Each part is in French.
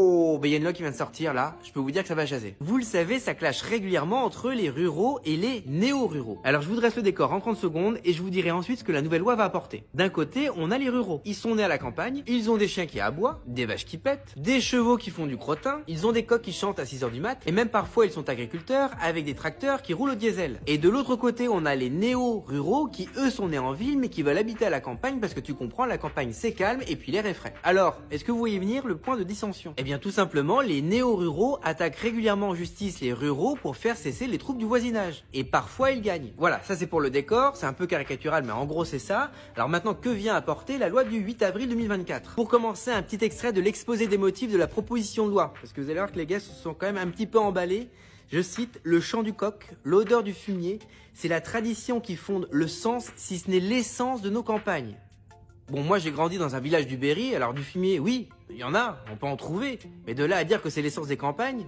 Oh, il y a une loi qui vient de sortir là, je peux vous dire que ça va jaser. Vous le savez, ça clash régulièrement entre les ruraux et les néo-ruraux. Alors je vous dresse le décor en 30 secondes et je vous dirai ensuite ce que la nouvelle loi va apporter. D'un côté, on a les ruraux. Ils sont nés à la campagne, ils ont des chiens qui aboient, des vaches qui pètent, des chevaux qui font du crottin, ils ont des coqs qui chantent à 6h du mat, et même parfois ils sont agriculteurs avec des tracteurs qui roulent au diesel. Et de l'autre côté, on a les néo-ruraux qui eux sont nés en ville mais qui veulent habiter à la campagne parce que tu comprends, la campagne c'est calme et puis l'air est frais. Alors, est-ce que vous voyez venir le point de dissension? Eh bien tout simplement, les néo-ruraux attaquent régulièrement en justice les ruraux pour faire cesser les troubles du voisinage. Et parfois ils gagnent. Voilà, ça c'est pour le décor, c'est un peu caricatural mais en gros c'est ça. Alors maintenant, que vient apporter la loi du 8 avril 2024? Pour commencer, un petit extrait de l'exposé des motifs de la proposition de loi. Parce que vous allez voir que les gars se sont quand même un petit peu emballés. Je cite, le chant du coq, l'odeur du fumier, c'est la tradition qui fonde le sens, si ce n'est l'essence de nos campagnes. Bon, moi j'ai grandi dans un village du Berry, alors du fumier, oui, il y en a, on peut en trouver. Mais de là à dire que c'est l'essence des campagnes,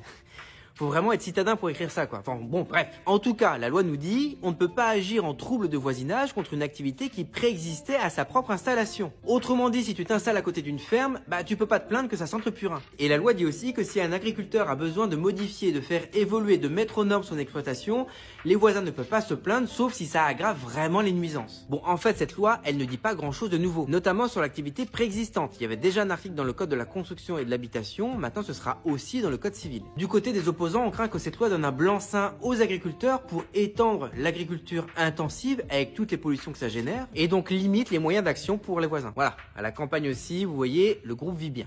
faut vraiment être citadin pour écrire ça, quoi. Enfin bon, bref. En tout cas, la loi nous dit, on ne peut pas agir en trouble de voisinage contre une activité qui préexistait à sa propre installation. Autrement dit, si tu t'installes à côté d'une ferme, bah tu peux pas te plaindre que ça sente le purin. Et la loi dit aussi que si un agriculteur a besoin de modifier, de faire évoluer, de mettre aux normes son exploitation, les voisins ne peuvent pas se plaindre, sauf si ça aggrave vraiment les nuisances. Bon, en fait, cette loi, elle ne dit pas grand chose de nouveau, notamment sur l'activité préexistante. Il y avait déjà un article dans le code de la construction et de l'habitation, maintenant ce sera aussi dans le code civil. Du côté des opposants, on craint que cette loi donne un blanc-seing aux agriculteurs pour étendre l'agriculture intensive avec toutes les pollutions que ça génère et donc limite les moyens d'action pour les voisins. Voilà, à la campagne aussi, vous voyez, le groupe vit bien.